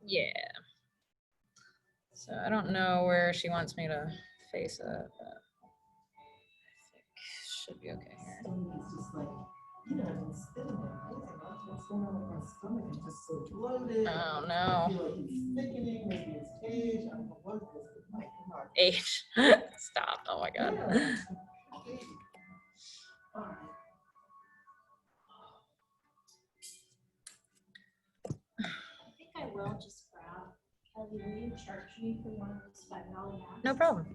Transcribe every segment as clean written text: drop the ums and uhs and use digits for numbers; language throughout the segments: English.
Yeah. So I don't know where she wants me to face it, but I think should be okay here. It's just like, you know, I've been spinning there. What's going on with my stomach? I'm just so bloated. Oh I no. feel like it's thickening. Maybe it's age. I don't know what it is, but my God. Age. Stop. Oh my god. Yeah. All right. I think I will just grab Kelly. Will you charge me for one of those $5 masks? No problem.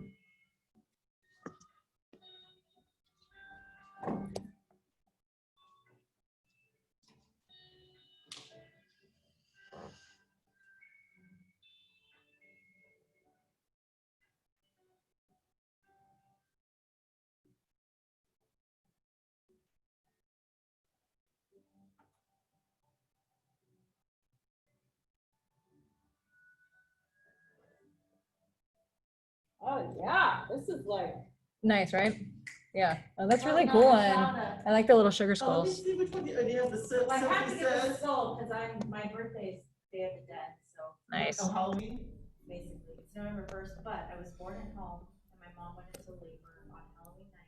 Oh yeah, this is like. Nice, right? Yeah. Oh, that's really No, cool. no, And Shauna. I like the little sugar Oh, let me skulls. see which one do you have the Well, I have to Sophie get the says. skull because my birthday's Day of the Dead, so Nice. Oh, Halloween? basically it's November 1st. But I was born at home, and my mom went into labor on Halloween night,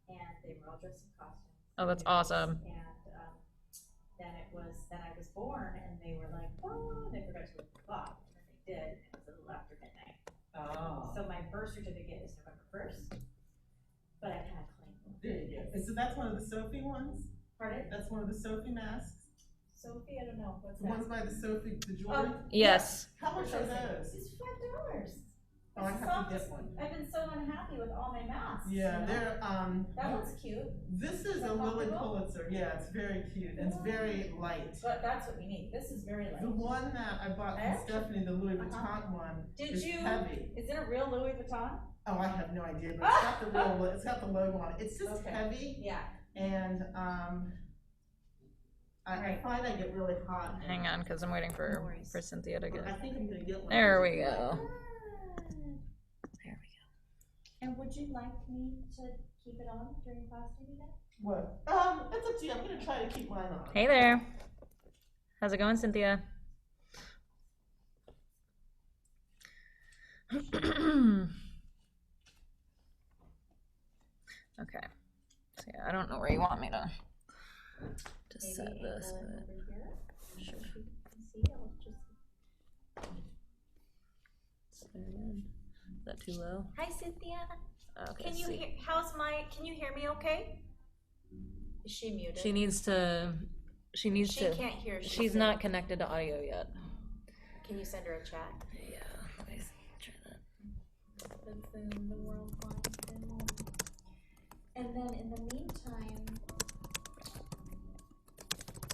and they were all dressed in costumes. Oh, that's awesome. And then I was born, and they were like, oh, they forgot to look the clock, and then they did, and it was a little after midnight. Oh. So my birth certificate is November 1st, but I kind of claimed it. There you go. And so that's one of the Sophie ones? Pardon? That's one of the Sophie masks? Sophie, I don't know, what's The that? ones by the Sophie, the jewelry? Yes. How much are those? It's $5. Oh, I have to get one. I've been so unhappy with all my masks. Yeah, you know? they're, That one's cute, this is Is that a Lily comfortable? Pulitzer. Yeah, it's very cute. And it's very light. but that's what we need. This is very light. The one that I bought from Actually- Stephanie, the Louis Vuitton Uh-huh. one, Did is you? heavy. Is it a real Louis Vuitton? Oh, I have no idea, but it's got the real, it's got the logo on it. It's just Okay. heavy, Yeah. and I Right. find I get really hot. Hang on, because I'm waiting No for worries. Cynthia to But I get. think I'm gonna get one. There we go. Ah. There we And would you like me to keep it on during class maybe then? What? It's up to you. I'm gonna try to keep mine on. go. Hey there. How's it going, Cynthia? Okay. So yeah, I don't know where you want me to set Maybe this, angle it but over here, sure. so you can see. I'll just. There again. Is that too low? Hi, Cynthia. Okay. Can you see. hear? Can you hear me? Okay. Is she muted? She needs to. She needs She to. can't hear. She's said. not connected to audio yet. Can you send her a chat? Yeah. Let me try that. The Zoom, the worldwide Zoom. And then in the meantime,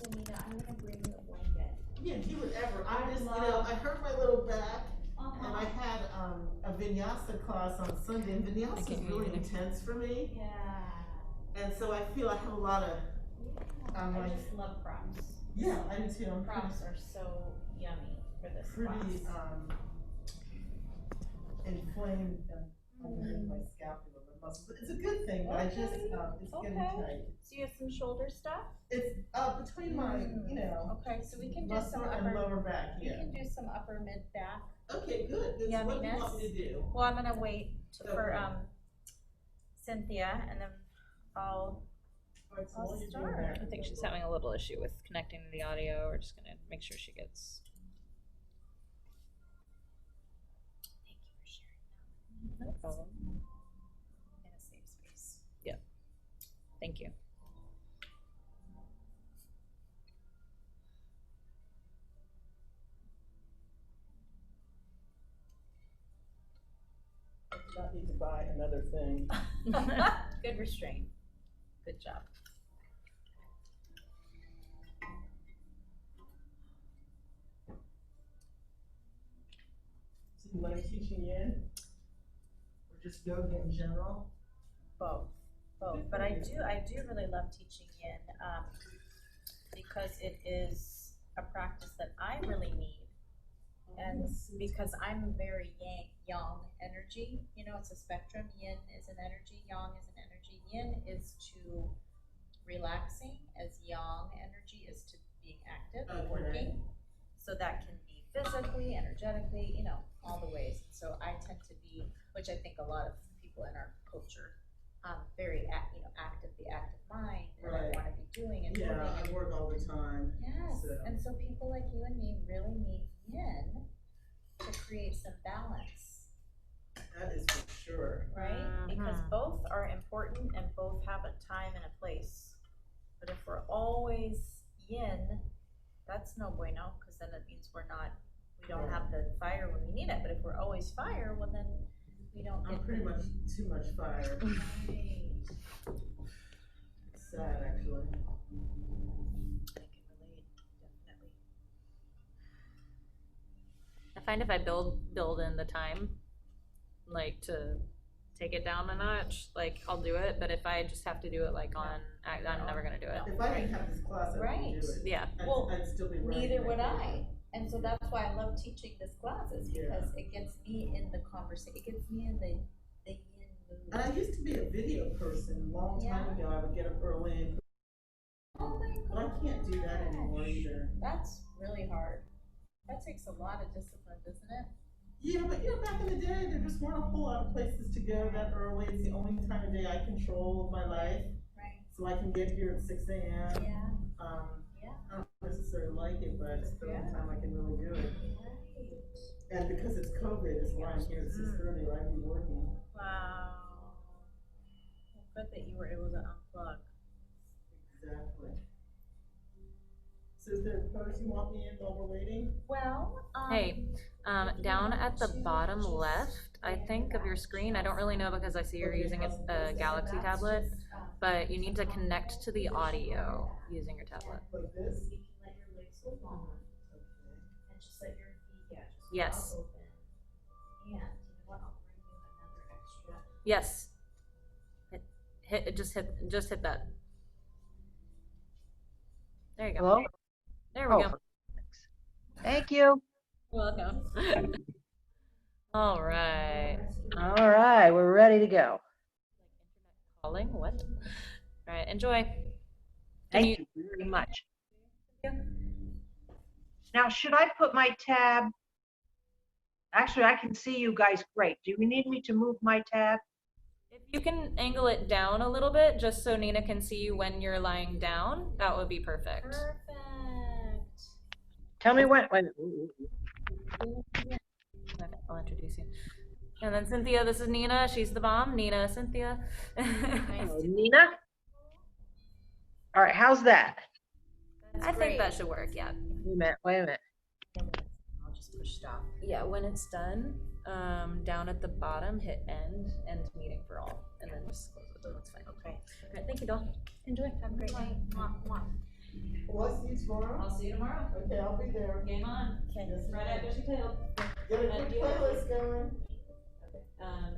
Anita, I'm gonna bring you a blanket. Yeah, do whatever. I I just, love- I hurt my little back, and I had a vinyasa class on Sunday, and vinyasa is can really hear you. intense for me, Yeah. and so I feel I have a lot of, I like, just love props. yeah, I do too. I'm Props are so yummy for this pretty, class. inflamed underneath my scapula, my muscles. It's a good thing, but I just, Okay. it's getting Okay. tight. So you have some shoulder stuff? It's, between my, Okay, so we can do some muscle and upper, lower back, we yeah. can do some upper mid back. Okay, good. Then so what do you want me to do? Well, I'm gonna wait for Okay. Cynthia, and then I'll Alright, so I'll while you're doing start. that, I think she's having a little issue with connecting to the audio. We're just gonna make sure she gets. thank you for sharing No problem. that in a safe space. Thank you. I do not need to buy another thing. Good restraint. Good job. So you like teaching yin? Or just yoga in general? Both. But I do really love teaching yin, because it is a practice that I really need. And because I'm very yang energy, it's a spectrum. Yin is an energy, yang is an energy. Yin is to relaxing, as yang energy is to being active, Okay. working. So that can be physical. energetically, all the ways. So I tend to be, which I think a lot of people in our culture, very active, the active mind, and I Right. want to be doing and Yeah, moving. I work all the time. Yes, So. and so people like you and me really need yin to create some balance, That is for sure. right? Because both are important and both have a time and a place. But if we're always yin, that's no bueno, because then it means we don't have the fire when we need it. But if we're always fire, well then we don't get I'm pretty much too much fire. Right. It's sad, actually. I can relate, definitely. I find if I build in the time, like to take it down a notch, like I'll do it. But if I just have to do it like I'm never gonna do it. If I didn't have this class, I wouldn't do it. Yeah. I'd still be writing. Neither would I. And so that's why I love teaching this classes, because it gets me in the conversation. It gets me in the yin mood. And I used to be a video person a long time ago. I would get up early and Oh my but I can't do that anymore either. That's really hard. That takes a lot of discipline, doesn't it? Yeah, but back in the day, there just weren't a whole lot of places to go that early. It's the only time of day I control my life. Right. So I can get here at 6 a.m. Yeah. I don't necessarily like it, but it's the only time I can really do it. Right. And because it's COVID, is why I'm here at 6:30, or I'd be working. Wow. Well, good that you were able to unplug. Exactly. So is there a post you want me in while we're waiting? Well, Hey, down at the bottom left, I think, of your screen, I don't really know because I see you're using a Galaxy tablet, but you need to connect to the audio using your tablet. Like this? You can let your legs go long and just let your feet, just Yes. open. And you know what? I'll bring you another extra. Yes. Just hit that. There you go. Hello? There we go. Thank you. Welcome. All right. All right, we're ready to go. Calling, what? All right, enjoy. Thank you very much. Now, should I put my tab? Actually, I can see you guys great. Do you need me to move my tab? If you can angle it down a little bit, just so Nina can see you when you're lying down, that would be perfect. Perfect. Tell me when. Okay, I'll introduce you. And then Cynthia, this is Nina. She's the bomb. Nina, Cynthia. Oh, Nina? All right, how's that? I think that should work, yeah. Wait a minute. I'll just push stop. Yeah, when it's done, down at the bottom, hit end meeting for all, and then just close it. That's fine. Okay. All right, thank you, doll. Enjoy. Have a great night. Mwah, mwah. Will I see you tomorrow? I'll see you tomorrow. Okay, I'll be there. Game on. Okay. Right at Bushy Tail. Get a good playlist going.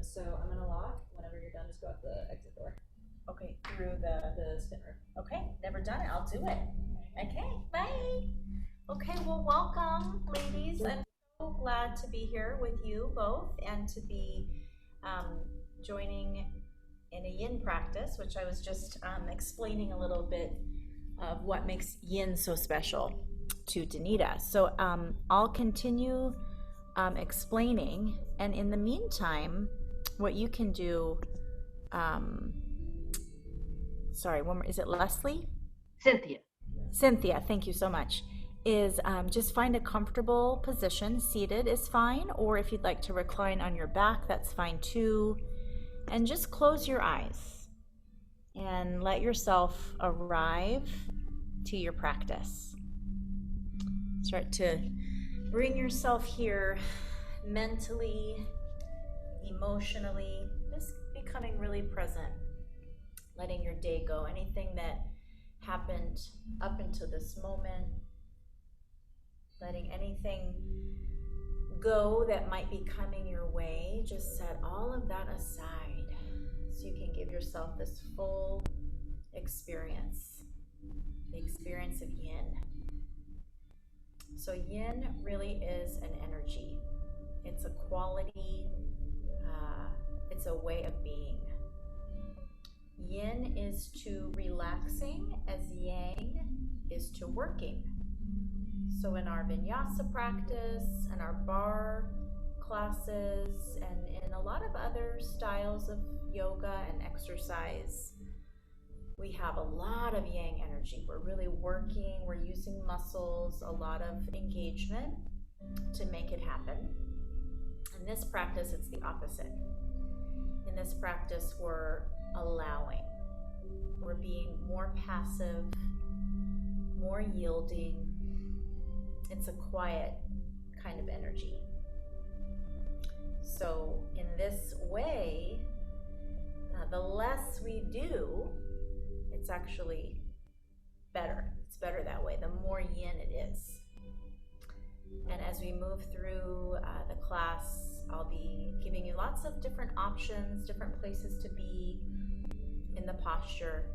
So I'm gonna lock. Whenever you're done, just go out the exit door. Okay, through the spin room. Okay, never done it. I'll do it. Okay, bye. Okay, well, welcome, ladies. I'm so glad to be here with you both and to be joining in a yin practice, which I was just explaining a little bit of what makes yin so special to Danita. So I'll continue explaining, and in the meantime, what you can do, sorry, one more, is it Leslie? Cynthia. Cynthia, thank you so much, is just find a comfortable position. Seated is fine, or if you'd like to recline on your back, that's fine too. And just close your eyes and let yourself arrive to your practice. Start to bring yourself here mentally, emotionally, just becoming really present, letting your day go. Anything that happened up until this moment, letting anything go that might be coming your way, just set all of that aside so you can give yourself this full experience, the experience of yin. So yin really is an energy. It's a quality, it's a way of being. Yin is to relaxing as yang is to working. So in our vinyasa practice and our bar classes and in a lot of other styles of yoga and exercise, we have a lot of yang energy. We're really working, we're using muscles, a lot of engagement to make it happen. In this practice, it's the opposite. In this practice, we're allowing. We're being more passive, more yielding. It's a quiet kind of energy. So in this way, the less we do, it's actually better. It's better that way. The more yin it is. And as we move through the class, I'll be giving you lots of different options, different places to be in the posture.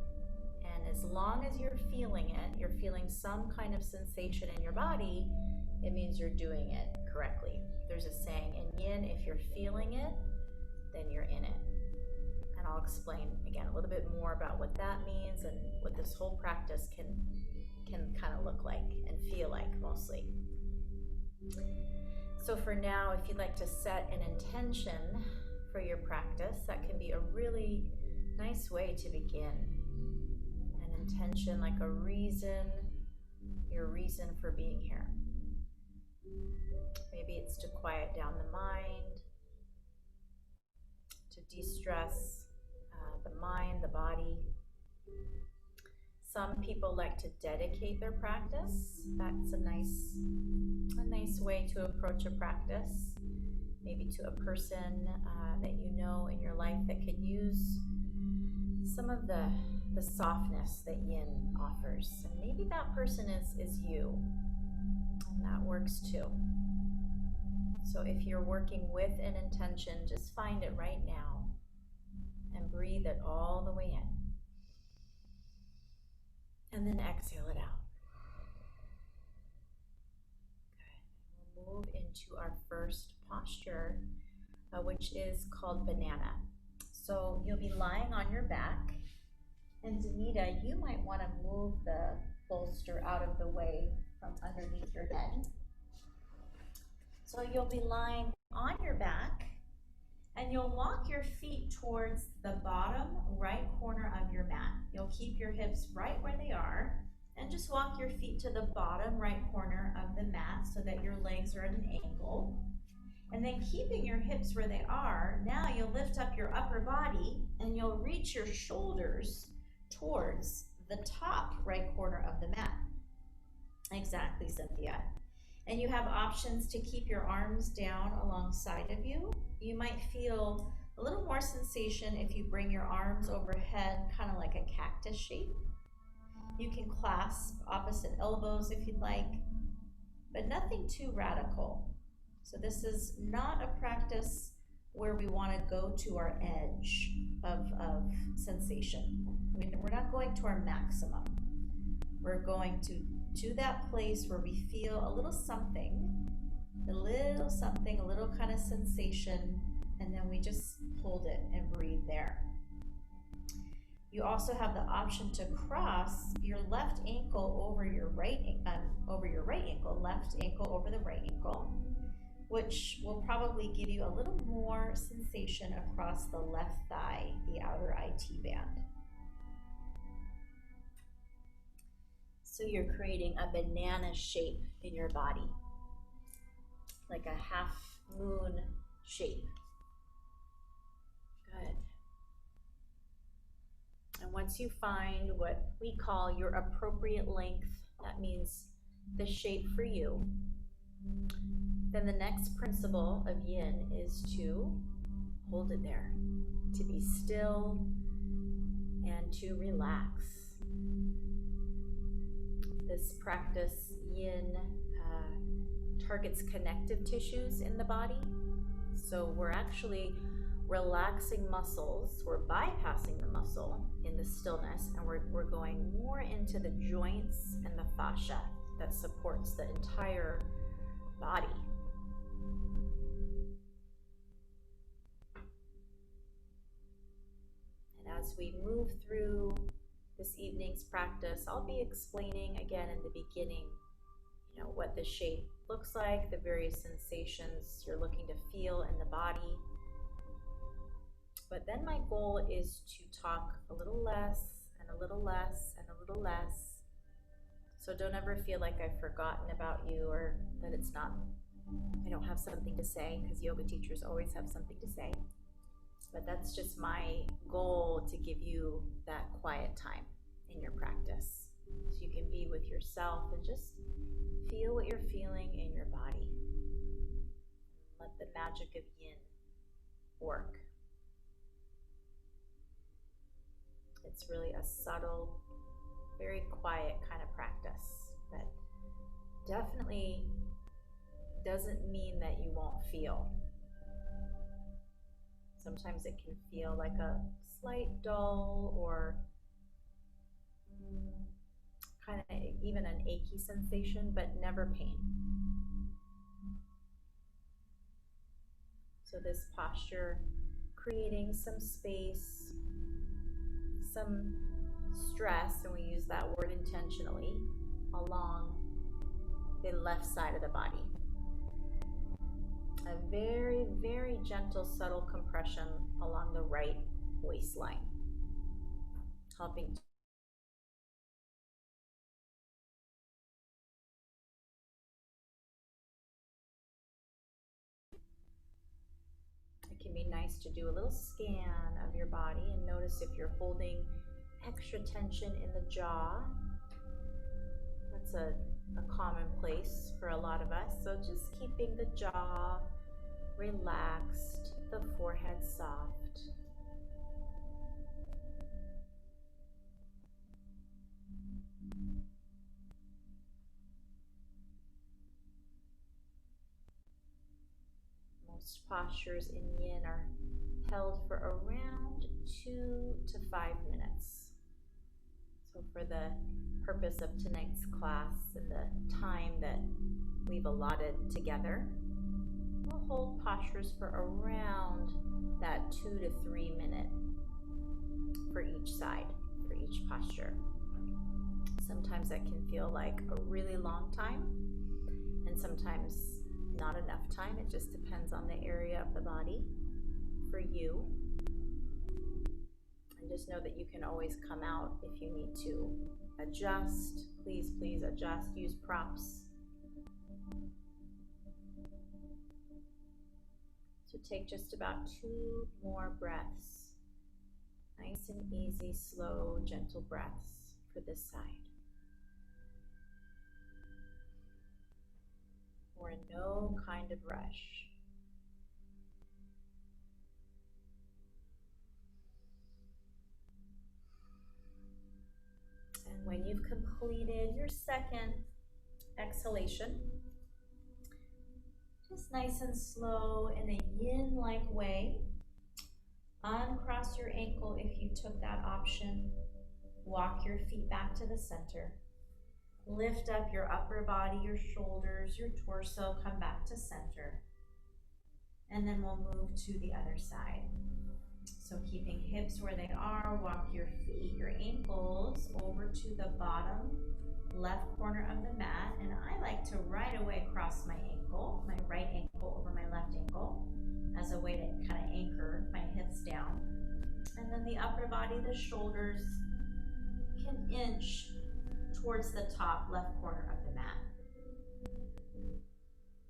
And as long as you're feeling it, you're feeling some kind of sensation in your body, it means you're doing it correctly. There's a saying in yin, if you're feeling it, then you're in it. And I'll explain again a little bit more about what that means and what this whole practice can kind of look like and feel like mostly. So for now, if you'd like to set an intention for your practice, that can be a really nice way to begin. An intention, like a reason, your reason for being here. Maybe it's to quiet down the mind, to de-stress the mind, the body. Some people like to dedicate their practice. That's a nice way to approach a practice. Maybe to a person that you know in your life that could use some of the softness that yin offers. And maybe that person is you. And that works too. So if you're working with an intention, just find it right now and breathe it all the way in. And then exhale it out. Good. We'll move into our first posture, which is called banana. So you'll be lying on your back. And Danita, you might want to move the bolster out of the way from underneath your head. So you'll be lying on your back, and you'll walk your feet towards the bottom right corner of your mat. You'll keep your hips right where they are, and just walk your feet to the bottom right corner of the mat so that your legs are at an angle. And then keeping your hips where they are, now you'll lift up your upper body and you'll reach your shoulders towards the top right corner of the mat. Exactly, Cynthia. And you have options to keep your arms down alongside of you. You might feel a little more sensation if you bring your arms overhead, kind of like a cactus shape. You can clasp opposite elbows if you'd like, but nothing too radical. So this is not a practice where we want to go to our edge of sensation. I mean, we're not going to our maximum. We're going to that place where we feel a little something, a little kind of sensation, and then we just hold it and breathe there. You also have the option to cross your left ankle over your right ankle, left ankle over the right ankle, which will probably give you a little more sensation across the left thigh, the outer IT band. So you're creating a banana shape in your body, like a half moon shape. Good. And once you find what we call your appropriate length, that means the shape for you, then the next principle of yin is to hold it there, to be still and to relax. This practice, yin, targets connective tissues in the body. So we're actually relaxing muscles, we're bypassing the muscle in the stillness, and we're going more into the joints and the fascia that supports the entire body. And as we move through this evening's practice, I'll be explaining again in the beginning, what the shape looks like, the various sensations you're looking to feel in the body. But then my goal is to talk a little less and a little less and a little less. So don't ever feel like I've forgotten about you or that I don't have something to say, because yoga teachers always have something to say. But that's just my goal, to give you that quiet time in your practice, so you can be with yourself and just feel what you're feeling in your body. Let the magic of yin work. It's really a subtle, very quiet kind of practice, but definitely doesn't mean that you won't feel. Sometimes it can feel like a slight dull or kind of even an achy sensation, but never pain. So this posture, creating some space, some stress, and we use that word intentionally, along the left side of the body. A very, very gentle, subtle compression along the right waistline, helping It can be nice to do a little scan of your body and notice if you're holding extra tension in the jaw. That's a common place for a lot of us. So just keeping the jaw relaxed, the forehead soft. Most postures in yin are held for around 2 to 5 minutes. So for the purpose of tonight's class and the time that we've allotted together, we'll hold postures for around that 2 to 3 minute for each side, for each posture. Sometimes that can feel like a really long time, and sometimes not enough time. It just depends on the area of the body for you. And just know that you can always come out if you need to adjust. Please, please adjust. Use props. So take just about 2 more breaths. Nice and easy, slow, gentle breaths for this side. We're in no kind of rush. And when you've completed your second exhalation, just nice and slow in a yin-like way, uncross your ankle if you took that option. Walk your feet back to the center. Lift up your upper body, your shoulders, your torso, come back to center. And then we'll move to the other side. So keeping hips where they are, walk your feet, your ankles over to the bottom left corner of the mat. And I like to right away cross my ankle, my right ankle over my left ankle, as a way to kind of anchor my hips down. And then the upper body, the shoulders can inch towards the top left corner of the mat.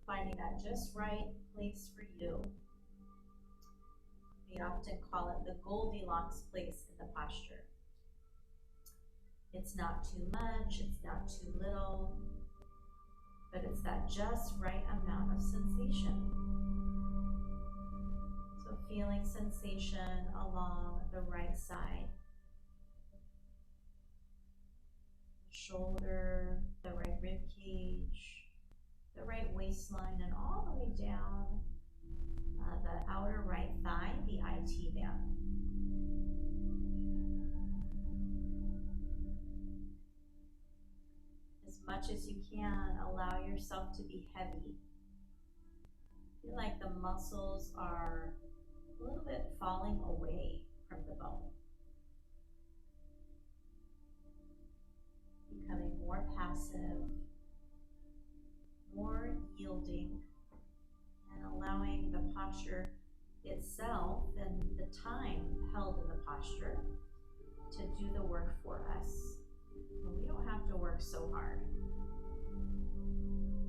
Finding that just right place for you. We often call it the Goldilocks place in the posture. It's not too much, it's not too little, but it's that just right amount of sensation. So feeling sensation along the right side. Shoulder, the right rib cage, the right waistline, and all the way down the outer right thigh, the IT band. As much as you can, allow yourself to be heavy. Feel like the muscles are a little bit falling away from the bone. Becoming more passive, posture itself and the time held in the posture to do the work for us. We don't have to work so hard.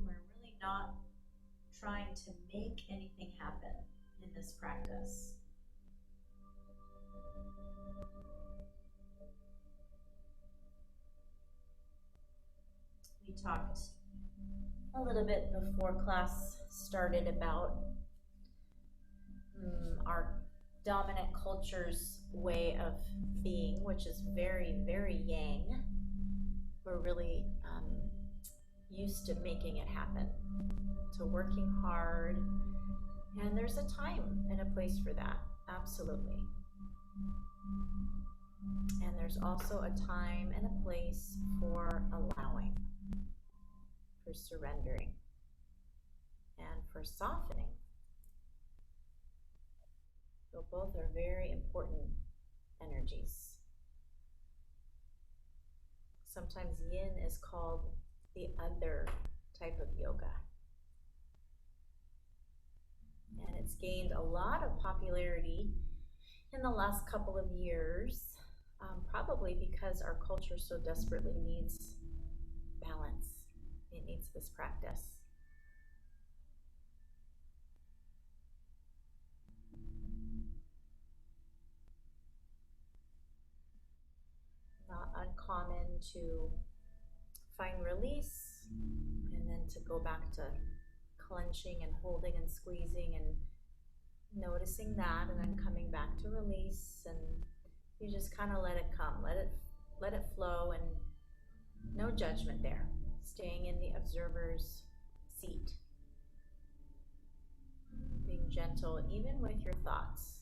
We're really not trying to make anything happen in this practice. We talked a little bit before class started about our dominant culture's way of being, which is very, very yang. We're really used to making it happen, to working hard, and there's a time and a place for that, absolutely. And there's also a time and a place for allowing, for surrendering, and for softening. So both are very important energies. Sometimes yin is called the other type of yoga. And it's gained a lot of popularity in the last couple of years, probably because our culture so desperately needs balance. It needs this practice. Not uncommon to find release and then to go back to clenching and holding and squeezing and noticing that, and then coming back to release, and you just kind of let it come, let it flow, and no judgment there, staying in the observer's seat, being gentle even with your thoughts.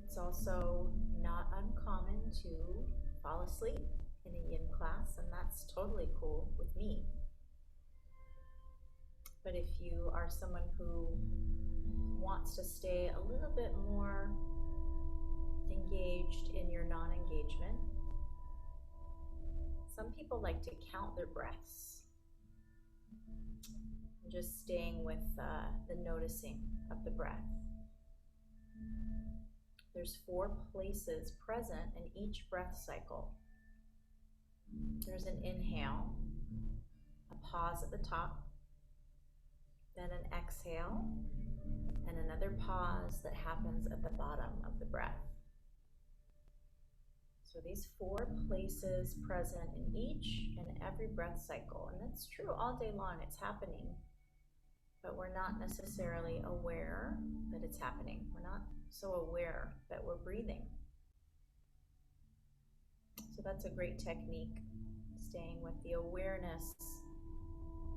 It's also not uncommon to fall asleep in a yin class, and that's totally cool with me. But if you are someone who wants to stay a little bit more engaged in your non-engagement, some people like to count their breaths, just staying with the noticing of the breath. There's 4 places present in each breath cycle. There's an inhale, a pause at the top, then an exhale, and another pause that happens at the bottom of the breath. So these 4 places present in each and every breath cycle, and that's true all day long, it's happening, but we're not necessarily aware that it's happening. We're not so aware that we're breathing. So that's a great technique, staying with the awareness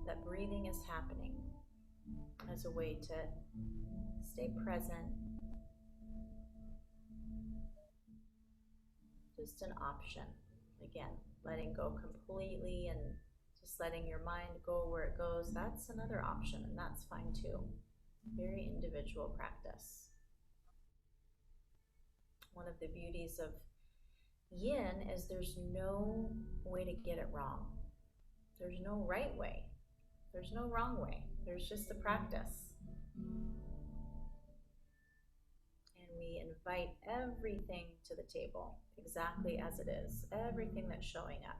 that breathing is happening as a way to stay present. Just an option. Again, letting go completely and just letting your mind go where it goes, that's another option, and that's fine too. Very individual practice. One of the beauties of yin is there's no way to get it wrong. There's no right way. There's no wrong way. There's just the practice. And we invite everything to the table, exactly as it is, everything that's showing up.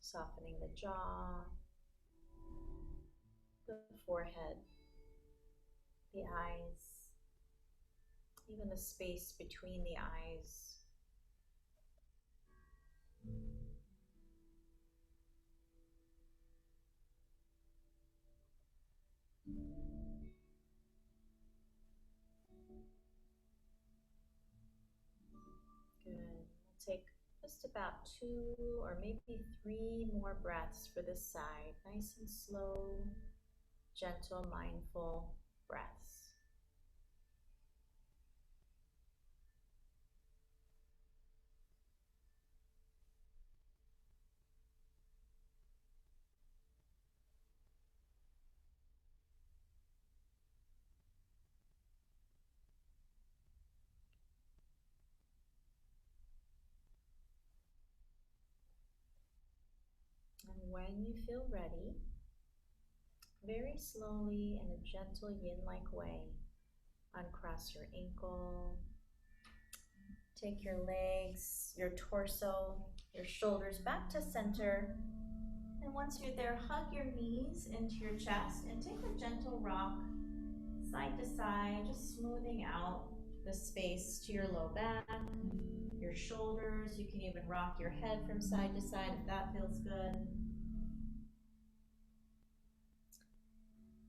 Softening the jaw, the forehead, the eyes, even the space between the eyes. Good. We'll take just about 2 or maybe 3 more breaths for this side. Nice and slow, gentle, mindful breaths. And when you feel ready, very slowly in a gentle yin-like way, uncross your ankle, take your legs, your torso, your shoulders back to center. And once you're there, hug your knees into your chest and take a gentle rock side to side, just smoothing out the space to your low back, your shoulders. You can even rock your head from side to side if that feels good.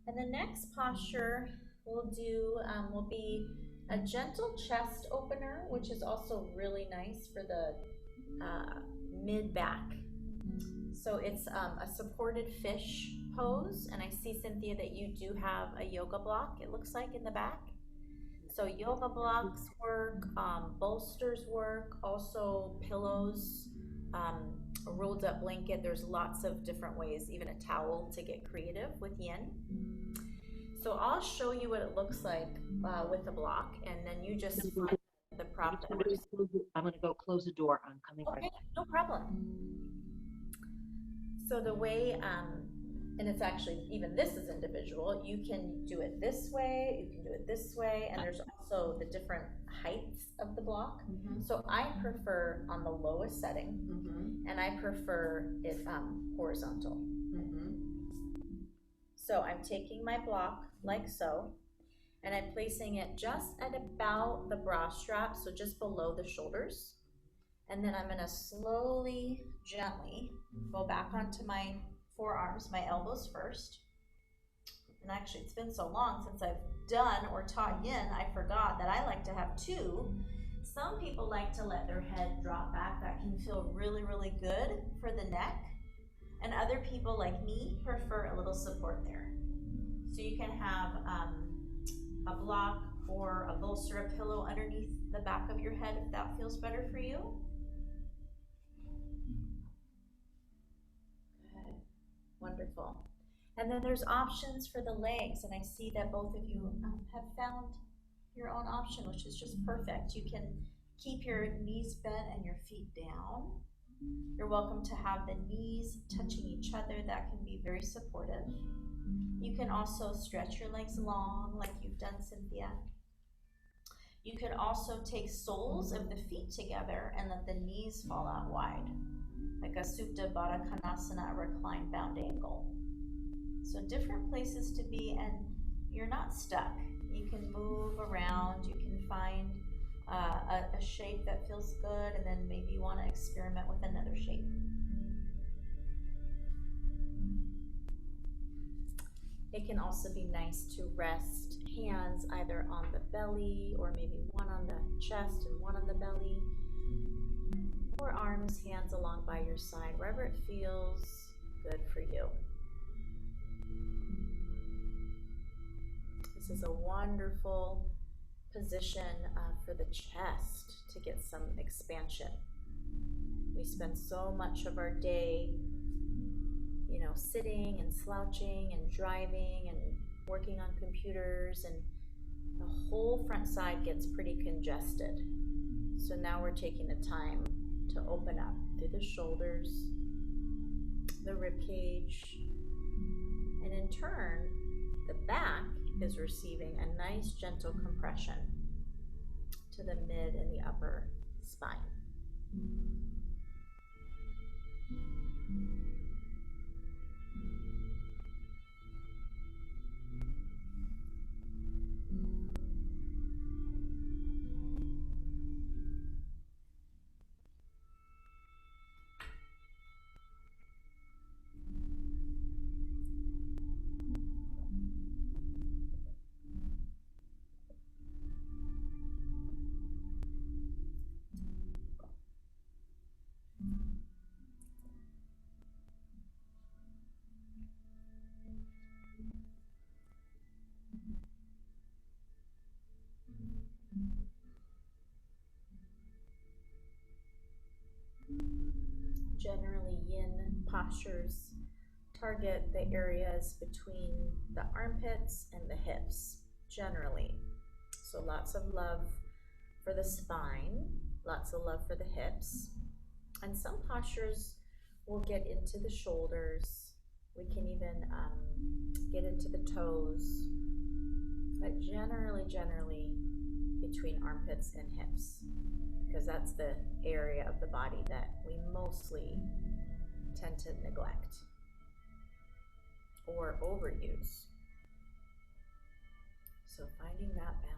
And the next posture we'll do will be a gentle chest opener, which is also really nice for the mid-back. So it's a supported fish pose, and I see, Cynthia, that you do have a yoga block, it looks like, in the back. So yoga blocks work, bolsters work, also pillows, a rolled up blanket. There's lots of different ways, even a towel, to get creative with yin. So I'll show you what it looks like with the block, and then you just find the prop that works. I'm gonna go close the door. I'm coming right Okay, back. no problem. So the way, and it's actually, even this is individual, you can do it this way, you can do it this way, and there's also the different heights of the block. So I prefer on the lowest setting, and I prefer it horizontal. So I'm taking my block like so, and I'm placing it just at about the bra strap, so just below the shoulders. And then I'm gonna slowly, gently go back onto my forearms, my elbows first. And actually, it's been so long since I've done or taught yin, I forgot that I like to have 2. Some people like to let their head drop back. That can feel really, really good for the neck. And other people, like me, prefer a little support there. So you can have a block or a bolster, a pillow underneath the back of your head if that feels better for you. Good. Wonderful. And then there's options for the legs, and I see that both of you have found your own option, which is just perfect. You can keep your knees bent and your feet down. You're welcome to have the knees touching each other. That can be very supportive. You can also stretch your legs long like you've done, Cynthia. You could also take soles of the feet together and let the knees fall out wide, like a Supta Baddha Konasana, a reclined bound angle. So different places to be, and you're not stuck. You can move around, you can find a shape that feels good, and then maybe you want to experiment with another shape. It can also be nice to rest hands either on the belly, or maybe one on the chest and one on the belly, or arms, hands along by your side, wherever it feels good for you. This is a wonderful position for the chest to get some expansion. We spend so much of our day, sitting and slouching and driving and working on computers, and the whole front side gets pretty congested. So now we're taking the time to open up through the shoulders, the rib cage, and in turn, the back is receiving a nice gentle compression to the mid and the upper spine. postures target the areas between the armpits and the hips, generally. So lots of love for the spine, lots of love for the hips. And some postures will get into the shoulders. We can even get into the toes, but generally between armpits and hips, because that's the area of the body that we mostly tend to neglect or overuse. So finding that balance.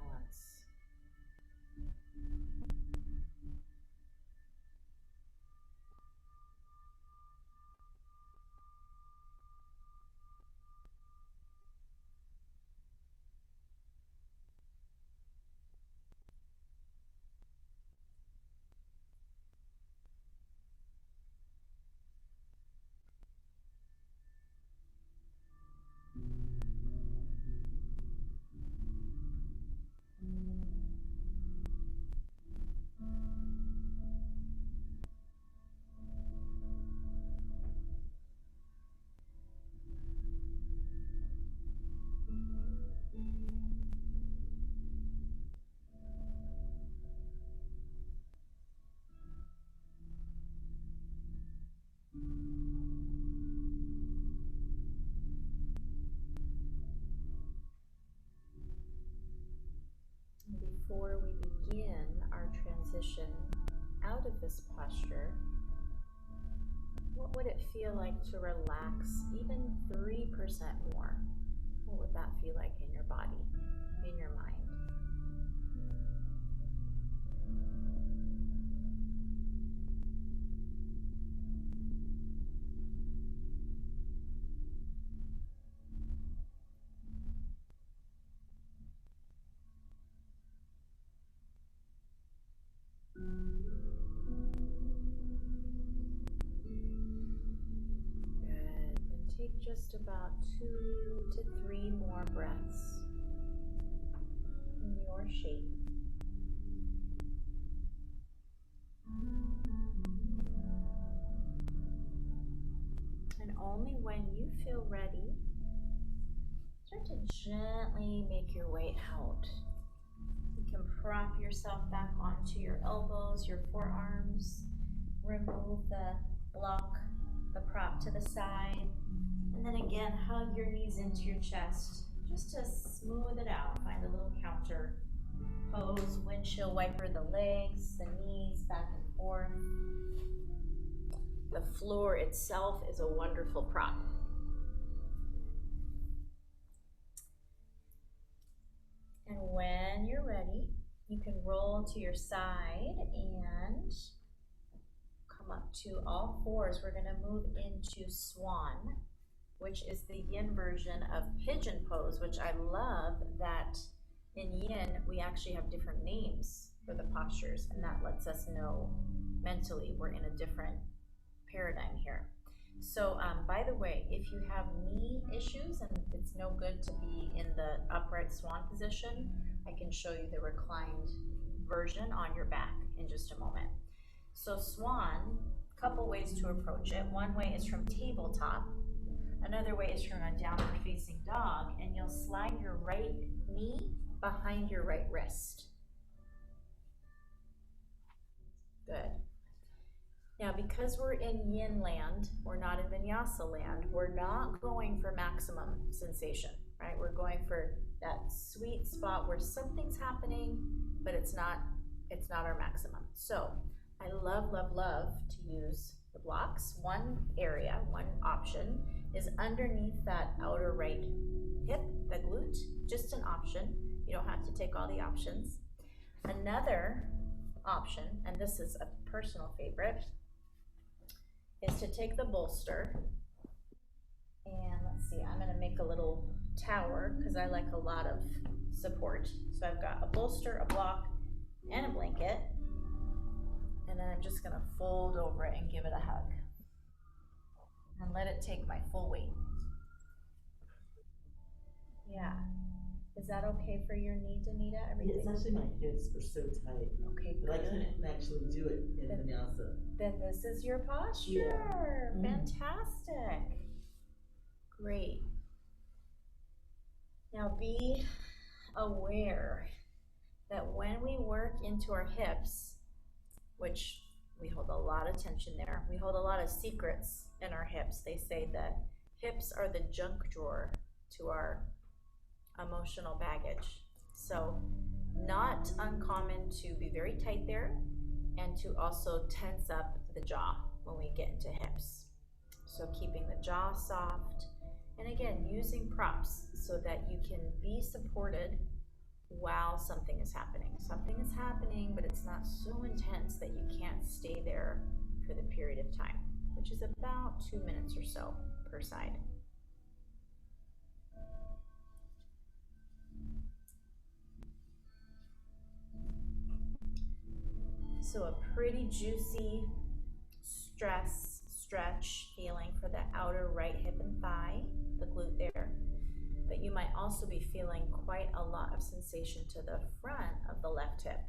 Before we begin our transition out of this posture, what would it feel like to relax even 3% more? What would that feel like in your body, in your mind? Good. And take just about 2 to 3 more breaths in your shape. And only when you feel ready, start to gently make your way out. You can prop yourself back onto your elbows, your forearms, remove the block, the prop to the side, and then again, hug your knees into your chest just to smooth it out. Find a little counter pose, windshield wiper the legs, the knees back and forth. The floor itself is a wonderful prop. And when you're ready, you can roll to your side and come up to all fours. We're going to move into swan, which is the yin version of pigeon pose, which I love that in yin we actually have different names for the postures, and that lets us know mentally we're in a different paradigm here. So by the way, if you have knee issues and it's no good to be in the upright swan position, I can show you the reclined version on your back in just a moment. So swan, couple ways to approach it. One way is from tabletop. Another way is from a downward facing dog, and you'll slide your right knee behind your right wrist. Good. Now, because we're in yin land, we're not in vinyasa land, we're not going for maximum sensation, right? We're going for that sweet spot where something's happening, but it's not our maximum. So I love to use the blocks. One area, one option is underneath that outer right hip, the glute, just an option. You don't have to take all the options. Another option, and this is a personal favorite, is to take the bolster, and let's see, I'm gonna make a little tower because I like a lot of support. So I've got a bolster, a block, and a blanket, and then I'm just gonna fold over it and give it a hug and let it take my full weight. Yeah, Is that okay for your knee, Danita? Yeah, Everything? it's actually my hips were so tight, Okay, but I good. couldn't actually do it in vinyasa. Then this is your posture. Yeah. Fantastic. Great. Now be aware that when we work into our hips, which we hold a lot of tension there, we hold a lot of secrets in our hips. They say that hips are the junk drawer to our emotional baggage. So not uncommon to be very tight there and to also tense up the jaw when we get into hips. So keeping the jaw soft, and again, using props so that you can be supported while something is happening. Something is happening, but it's not so intense that you can't stay there for the period of time, which is about 2 minutes or so per side. So a pretty juicy stretch feeling for the outer right hip and thigh, the glute there. But you might also be feeling quite a lot of sensation to the front of the left hip,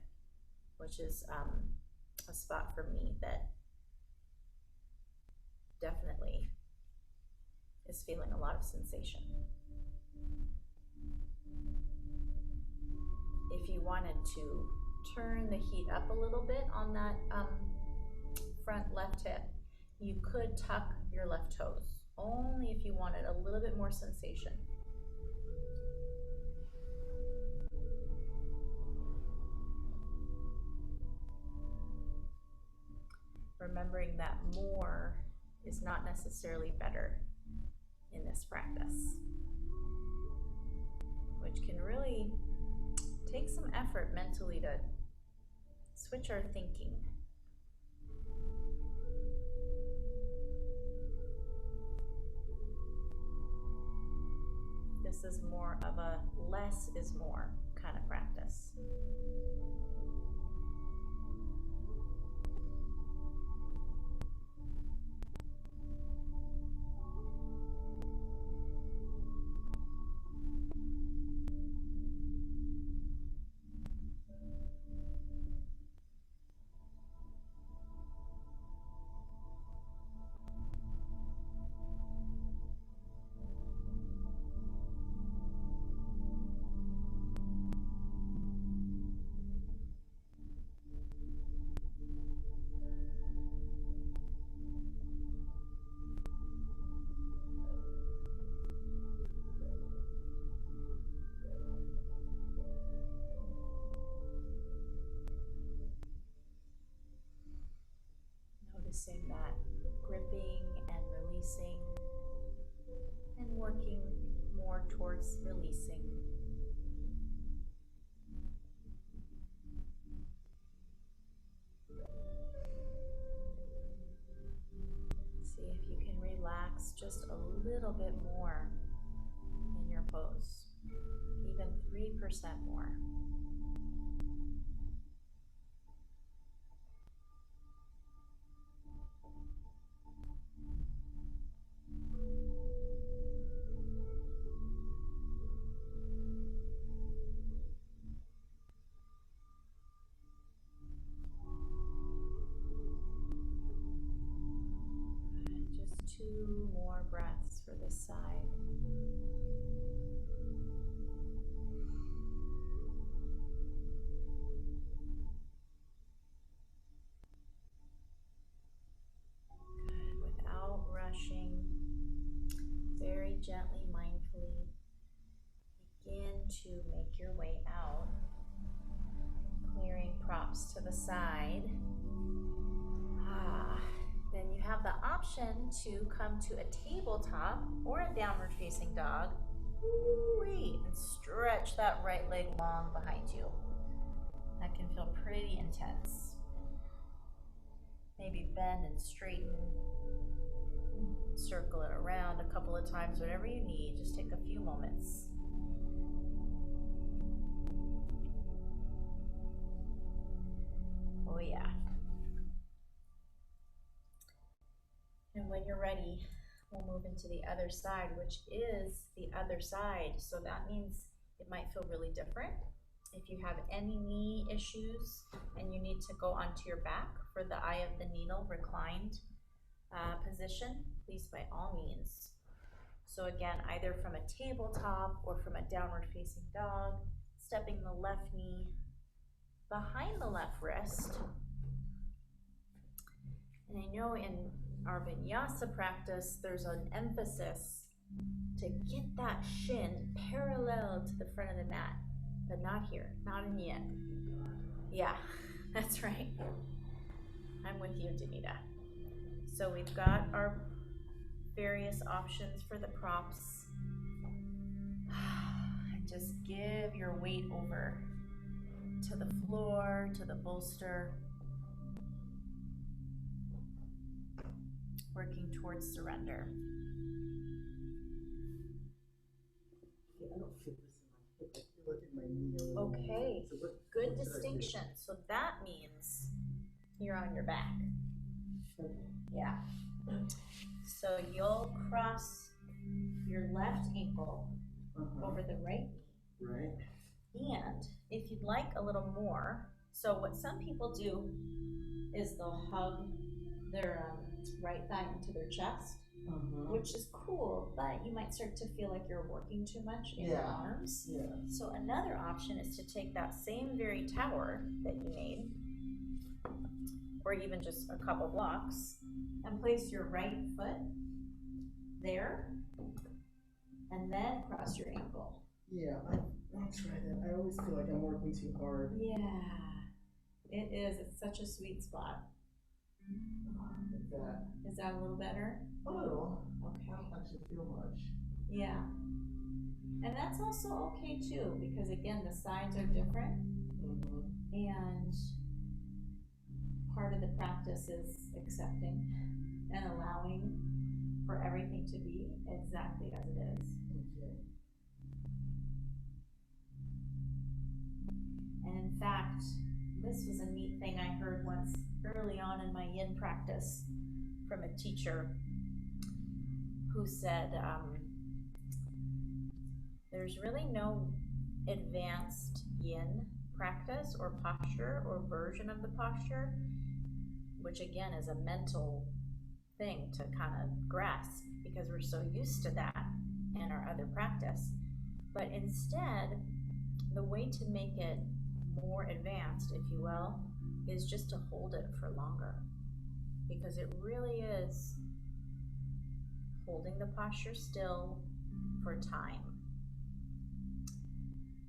which is a spot for me that definitely is feeling a lot of sensation. If you wanted to turn the heat up a little bit on that front left hip, you could tuck your left toes, only if you wanted a little bit more sensation. Remembering that more is not necessarily better in this practice, which can really take some effort mentally to switch our thinking. This is more of a less is more kind of practice. Noticing that gripping and releasing and working more towards releasing. See if you can relax just a little bit more in your pose, even 3% more. Just 2 more breaths for this side. Good. Without rushing, very gently, mindfully, begin to make your way out, clearing props to the side. Then you have the option to come to a tabletop or a downward facing dog. Ooh-wee, and stretch that right leg long behind you. That can feel pretty intense. Maybe bend and straighten, circle it around a couple of times, whatever you need. Just take a few moments. Oh yeah. And when you're ready, we'll move into the other side, which is the other side. So that means it might feel really different. If you have any knee issues and you need to go onto your back for the eye of the needle reclined position, please by all means. So again, either from a tabletop or from a downward facing dog, stepping the left knee behind the left wrist. And I know in our vinyasa practice, there's an emphasis to get that shin parallel to the front of the mat, but not here, not in yin. Yeah, that's right. I'm with you, Danita. So we've got our various options for the props. Just give your weight over to the floor, to the bolster, working towards surrender. Yeah, I don't feel this in my hip. I feel it in my knee a little. Okay, So what good should I do? distinction. So that means you're on your back. Okay. Yeah. So you'll cross your left ankle over the right knee. Right. And if you'd like a little more, so what some people do is they'll hug their right thigh into their chest, which is cool, but you might start to feel like you're working too much in your arms. Yeah. So another option is to take that same very tower that you made, or even just a couple blocks, and place your right foot there, and then cross your ankle. Yeah, I'll try that. I always feel like I'm working too hard. Yeah, it is. It's such a sweet spot. Like that. Is that a little better? A little. Okay. I don't actually feel much. Yeah. And that's also okay too, because again, the sides are different, and part of the practice is accepting and allowing for everything to be exactly as it is. Okay. And in fact, this was a neat thing I heard once early on in my yin practice from a teacher who said, there's really no advanced yin practice or posture or version of the posture, which again is a mental thing to kind of grasp because we're so used to that in our other practice. But instead, the way to make it more advanced, if you will, is just to hold it for longer, because it really is holding the posture still for time.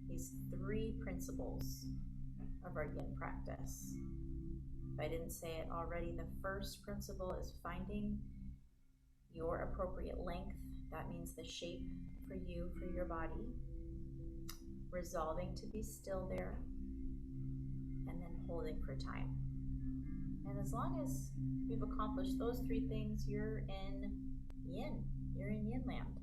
These three principles of our yin practice. If I didn't say it already, the first principle is finding your appropriate length. That means the shape for you, for your body. Resolving to be still there, and then holding for time. And as long as you've accomplished those three things, you're in yin. You're in yin land.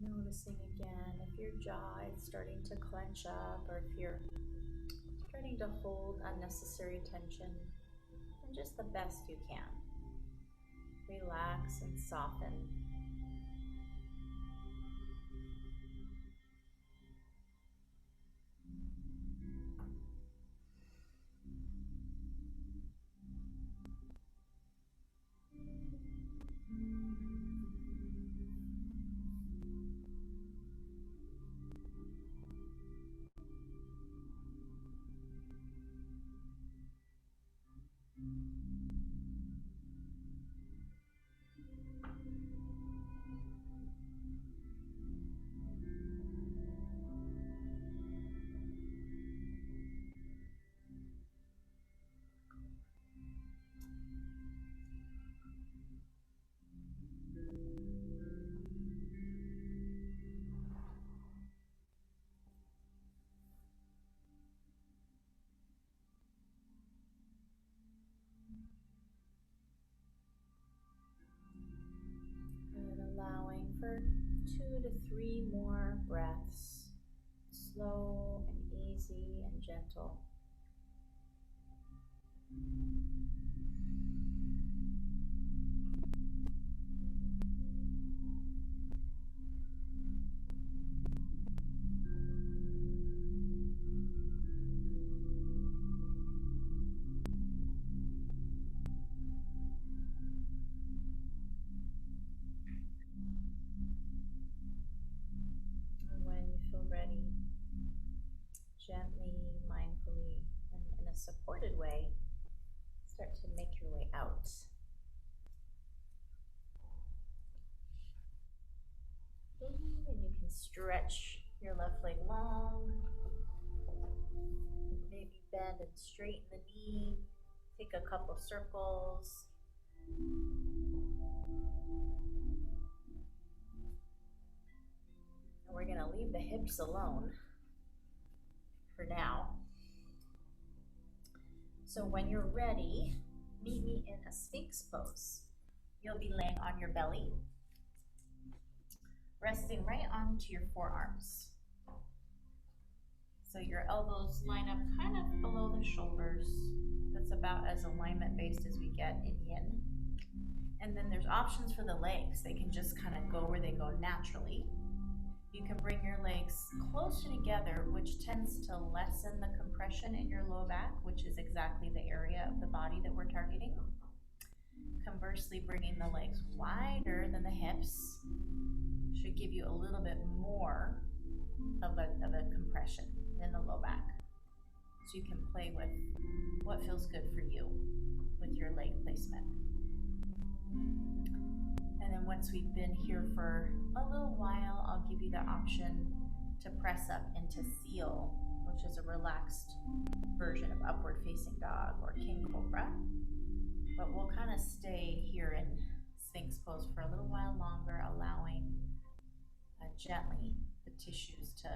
Noticing again if your jaw is starting to clench up, or if you're starting to hold unnecessary tension, and just the best you can. Relax and soften. 3 more breaths, slow and easy and gentle. And when you feel ready, gently, mindfully, and in a supported way, start to make your way out. Ooh, and you can stretch your left leg long, maybe bend and straighten the knee, take a couple circles. And we're gonna leave the hips alone for now. So when you're ready, meet me in a Sphinx pose. You'll be laying on your belly, resting right onto your forearms. So your elbows line up kind of below the shoulders. That's about as alignment based as we get in Yin. And then there's options for the legs. They can just kind of go where they go naturally. You can bring your legs closer together, which tends to lessen the compression in your low back, which is exactly the area of the body that we're targeting. Conversely, bringing the legs wider than the hips should give you a little bit more of a compression in the low back. So you can play with what feels good for you with your leg placement. And then once we've been here for a little while, I'll give you the option to press up into Seal, which is a relaxed version of upward facing dog or king cobra. But we'll kind of stay here in Sphinx pose for a little while longer, allowing gently the tissues to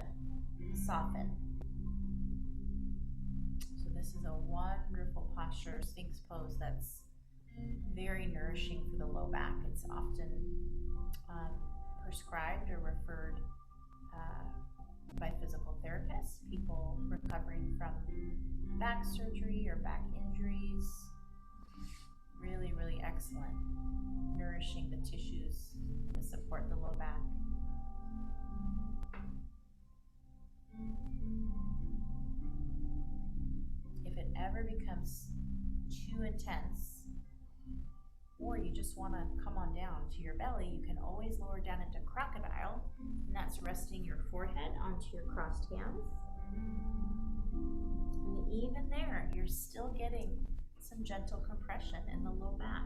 soften. So this is a wonderful posture, Sphinx pose, that's very nourishing for the low back. It's often prescribed or referred by physical therapists, people recovering from back surgery or back injuries. Really, really excellent, nourishing the tissues to support the low back. If it ever becomes too intense, or you just want to come on down to your belly, you can always lower down into crocodile, and that's resting your forehead onto your crossed hands. And even there, you're still getting some gentle compression in the low back.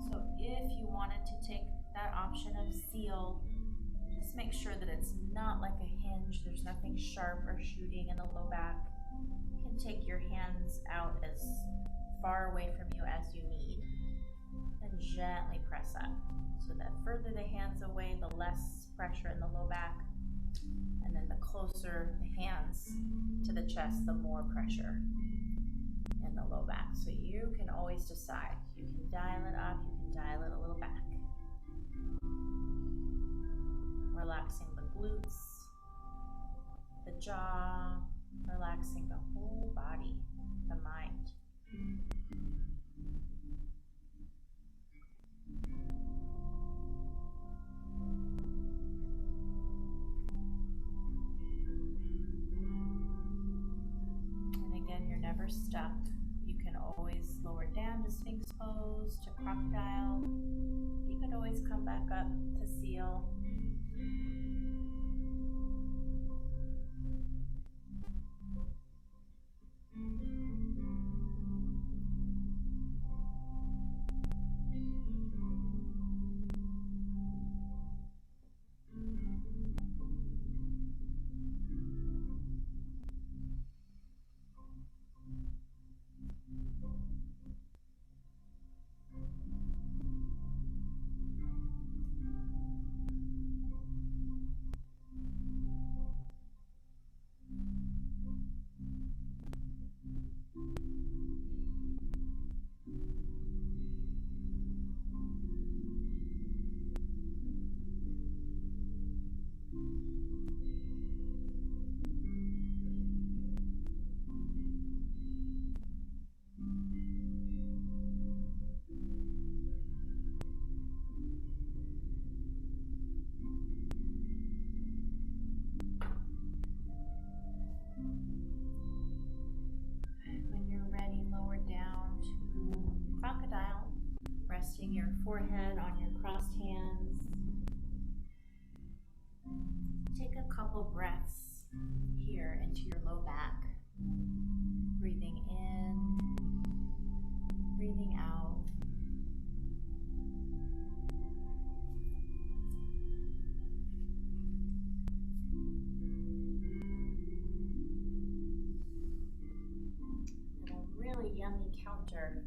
So if you wanted to take that option of Seal, just make sure that it's not like a hinge. There's nothing sharp or shooting in the low back. You can take your hands out as far away from you as you need and gently press up. So the further the hands away, the less pressure in the low back. And then the closer the hands to the chest, the more pressure in the low back. So you can always decide. You can dial it up, you can dial it a little back. Relaxing the glutes, the jaw, relaxing the whole body, the mind. And again, you're never stuck. You can always lower down to Sphinx pose, to crocodile. You can always come back up to Seal. forehead on your crossed hands. Take a couple breaths here into your low back. Breathing in, breathing out. And a really yummy counter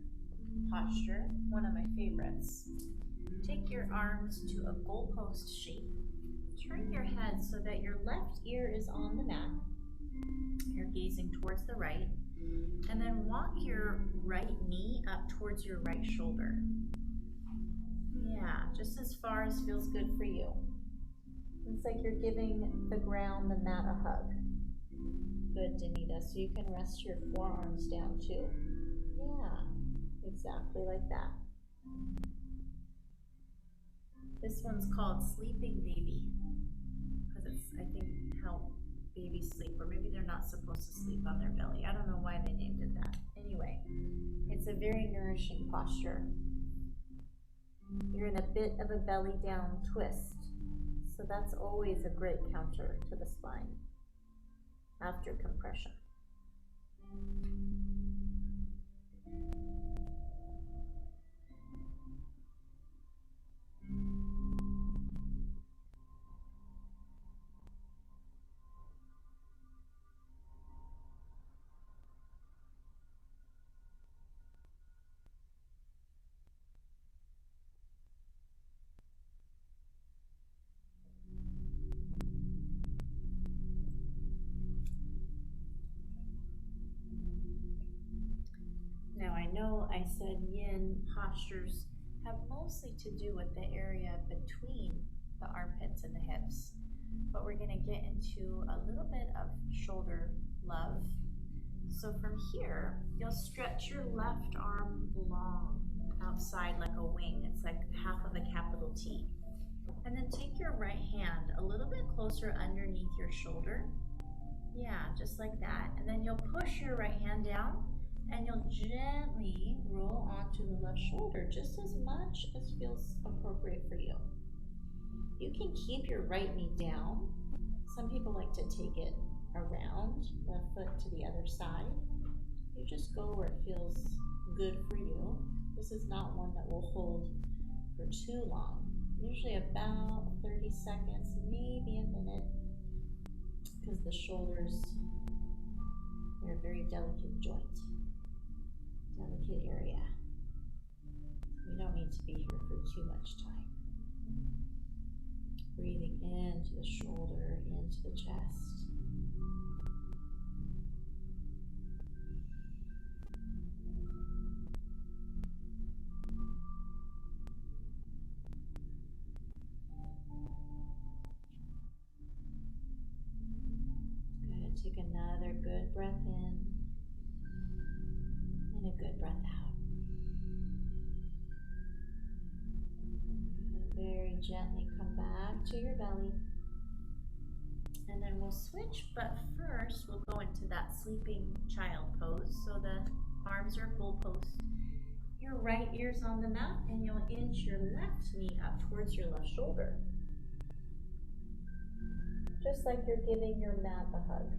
posture, one of my favorites. Take your arms to a goalpost shape. Turn your head so that your left ear is on the mat. You're gazing towards the right. And then walk your right knee up towards your right shoulder. Yeah, just as far as feels good for you. It's like you're giving the ground, the mat, a hug. Good, Danita. So you can rest your forearms down too. Yeah, exactly like that. This one's called Sleeping Baby, because it's, I think, how babies sleep, or maybe they're not supposed to sleep on their belly. I don't know why they named it that. Anyway, it's a very nourishing posture. You're in a bit of a belly down twist, so that's always a great counter to the spine after compression. Now I know I said yin postures have mostly to do with the area between the armpits and the hips, but we're going to get into a little bit of shoulder love. So from here, you'll stretch your left arm long outside like a wing. It's like half of a capital T. And then take your right hand a little bit closer underneath your shoulder. Yeah, just like that. And then you'll push your right hand down and you'll gently roll onto the left shoulder just as much as feels appropriate for you. You can keep your right knee down. Some people like to take it around the foot to the other side. You just go where it feels good for you. This is not one that will hold for too long. Usually about 30 seconds, maybe a minute, because the shoulders are a very delicate joint, delicate area. We don't need to be here for too much time. Breathing into the shoulder, into the chest. Good. Take another good breath in and a good breath out. Good. Very gently come back to your belly. And then we'll switch, but first we'll go into that sleeping child pose. So the arms are goalposts. Your right ear's on the mat and you'll inch your left knee up towards your left shoulder. Just like you're giving your mat a hug.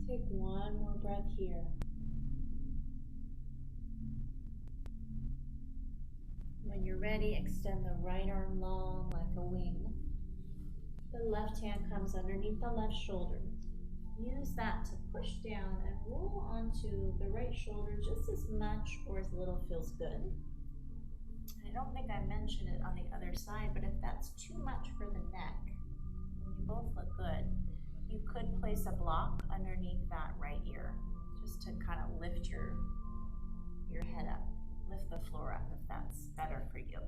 Take one more breath here. ready, extend the right arm long like a wing. The left hand comes underneath the left shoulder. Use that to push down and roll onto the right shoulder just as much or as little feels good. I don't think I mentioned it on the other side, but if that's too much for the neck, and you both look good, you could place a block underneath that right ear just to kind of lift your head up, lift the floor up if that's better for you.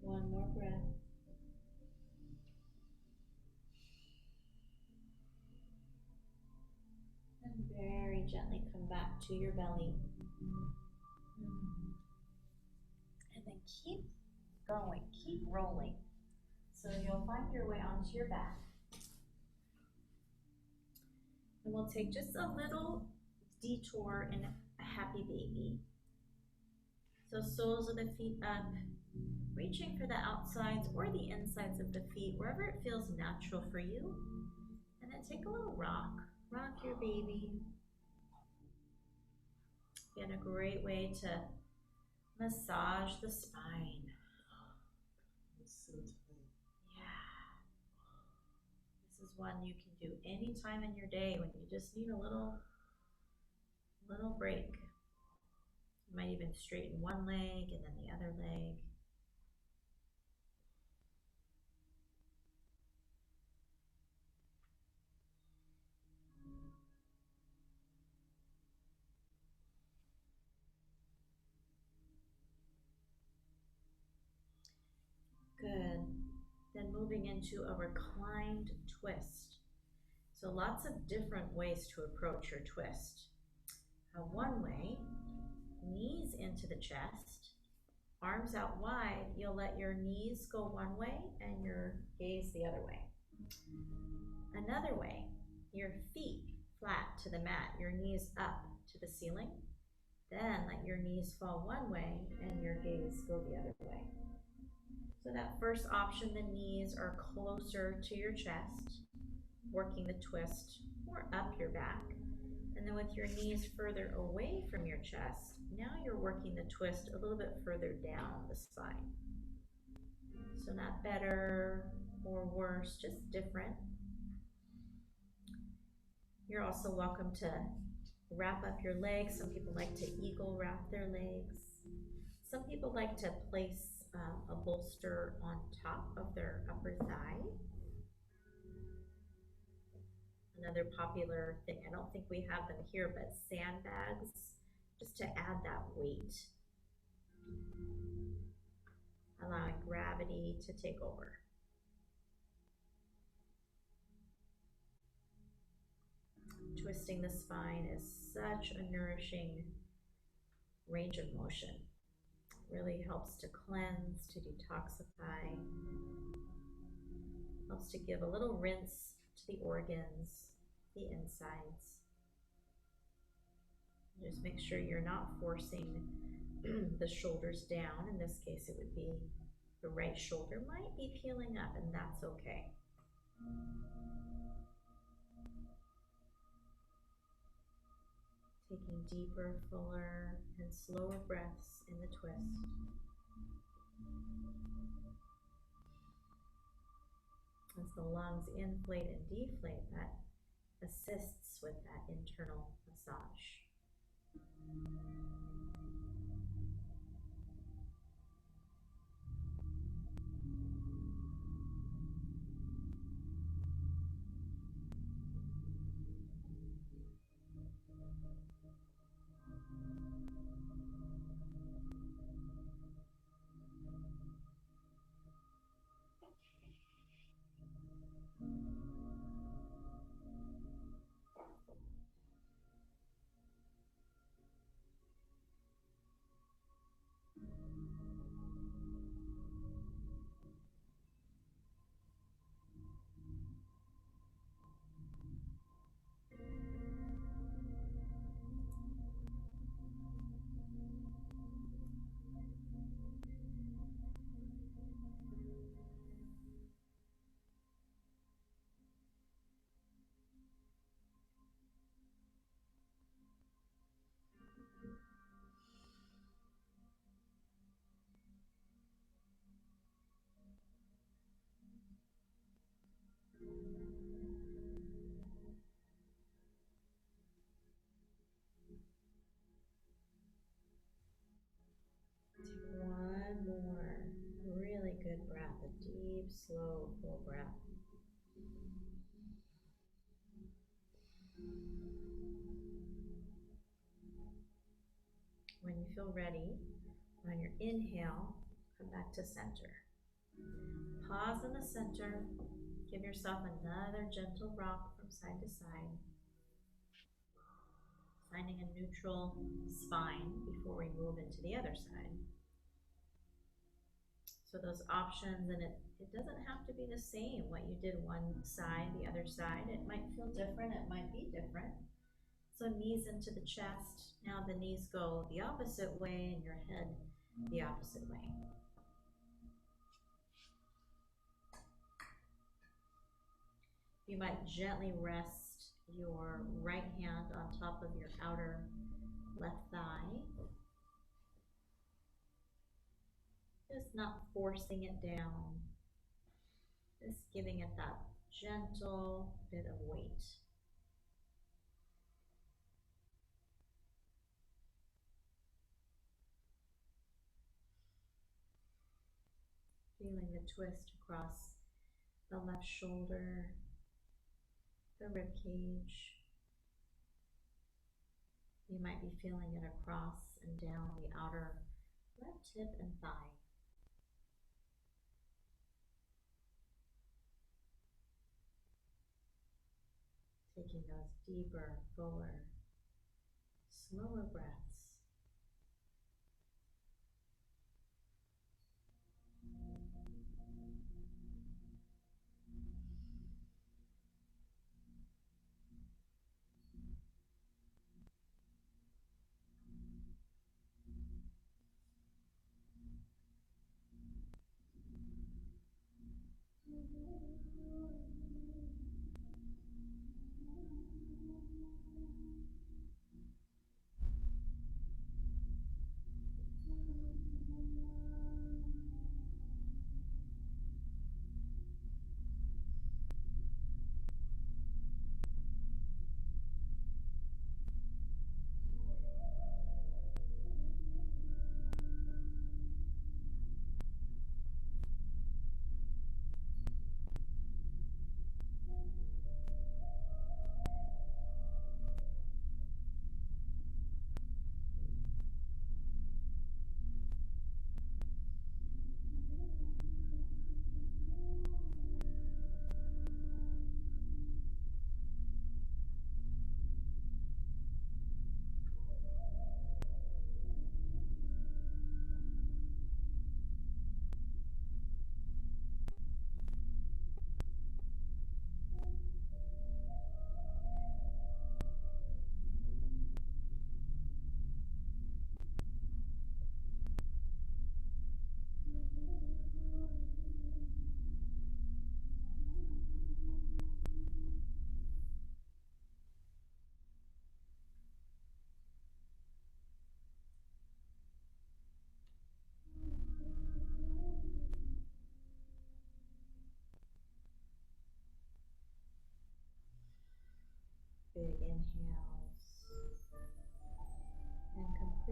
One more breath. And very gently come back to your belly. And then keep going, keep rolling. So you'll find your way onto your back. And we'll take just a little detour in a happy baby. So soles of the feet up, reaching for the outsides or the insides of the feet, wherever it feels natural for you. And then take a little rock. Rock your baby. Again, a great way to massage the spine. It's so tight. Yeah. This is one you can do anytime in your day when you just need a little break. You might even straighten one leg and then the other leg. Good. Then moving into a reclined twist. So lots of different ways to approach your twist. One way, knees into the chest, arms out wide. You'll let your knees go one way and your gaze the other way. Another way, your feet flat to the mat, your knees up to the ceiling. Then let your knees fall one way and your gaze go the other way. So that first option, the knees are closer to your chest, working the twist or up your back. And then with your knees further away from your chest, now you're working the twist a little bit further down the spine. So not better or worse, just different. You're also welcome to wrap up your legs. Some people like to eagle wrap their legs. Some people like to place a bolster on top of their upper thigh. Another popular thing, I don't think we have them here, but sandbags, just to add that weight, allowing gravity to take over. Twisting the spine is such a nourishing range of motion. Really helps to cleanse, to detoxify, helps to give a little rinse to the organs, the insides. Just make sure you're not forcing the shoulders down. In this case, it would be the right shoulder might be peeling up, and that's okay. Taking deeper, fuller, and slower breaths in the twist. As the lungs inflate and deflate, that assists with that internal massage. Take one more really good breath, a deep, slow, full breath. When you feel ready, on your inhale, come back to center. Pause in the center, give yourself another gentle rock from side to side, finding a neutral spine before we move into the other side. So those options, and it doesn't have to be the same, what you did one side, the other side. It might feel different, it might be different. So knees into the chest. Now the knees go the opposite way and your head the opposite way. You might gently rest your right hand on top of your outer left thigh. Just not forcing it down. Just giving it that gentle bit of weight. Feeling the twist across the left shoulder, the rib cage. You might be feeling it across and down the outer left hip and thigh. Taking those deeper, fuller, slower breaths.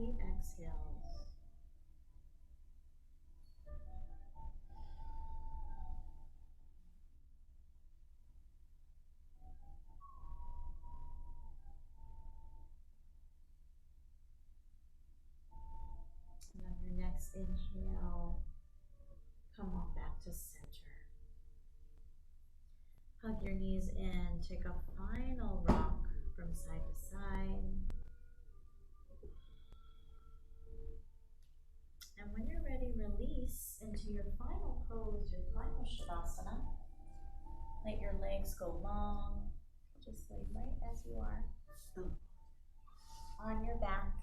sweet exhales. And on your next inhale, come on back to center. Hug your knees in, take a final rock from side to side. And when you're ready, release into your final pose, your final Shavasana. Let your legs go long. Just lay right as you are. On your back.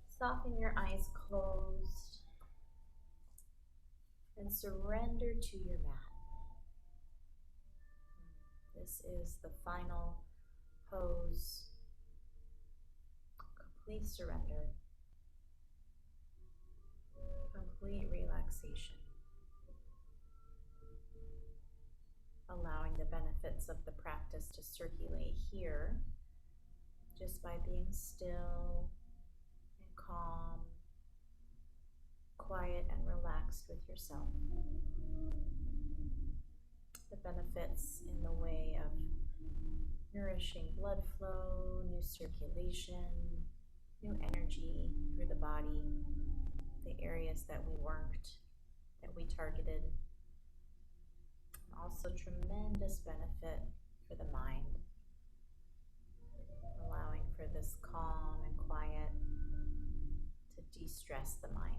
Soften your eyes closed. And surrender to your mat. This is the final pose. Complete surrender. Complete relaxation. Allowing the benefits of the practice to circulate here just by being still and calm, quiet and relaxed with yourself. The benefits in the way of nourishing blood flow, new circulation, new energy through the body, the areas that we worked, that we targeted. Also tremendous benefit for the mind, allowing for this calm and quiet to de-stress the mind.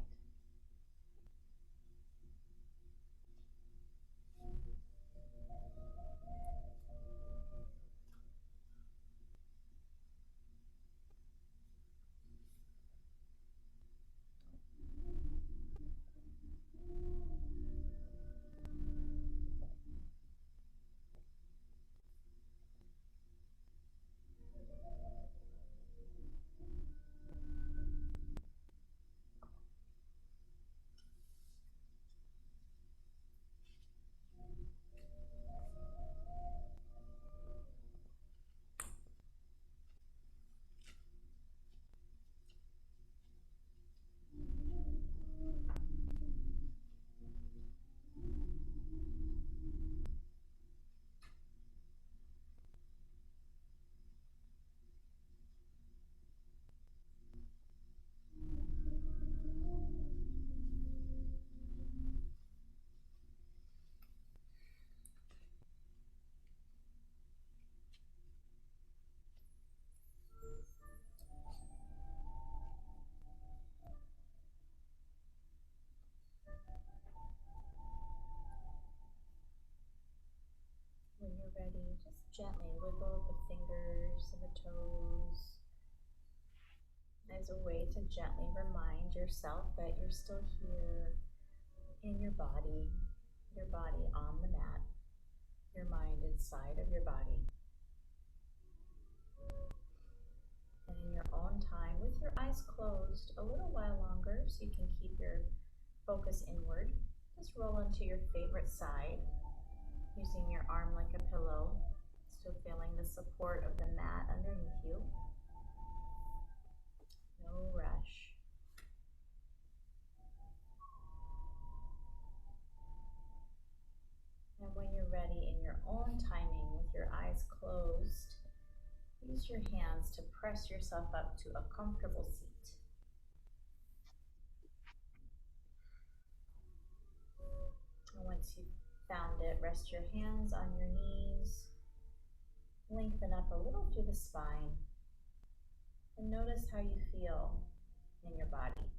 When you're ready, just gently wiggle the fingers and the toes as a way to gently remind yourself that you're still here in your body on the mat, your mind inside of your body. And in your own time, with your eyes closed, a little while longer so you can keep your focus inward, just roll onto your favorite side, using your arm like a pillow, still feeling the support of the mat underneath you. No rush. And when you're ready, in your own timing, with your eyes closed, use your hands to press yourself up to a comfortable seat. And once you've found it, rest your hands on your knees, lengthen up a little through the spine, and notice how you feel in your body.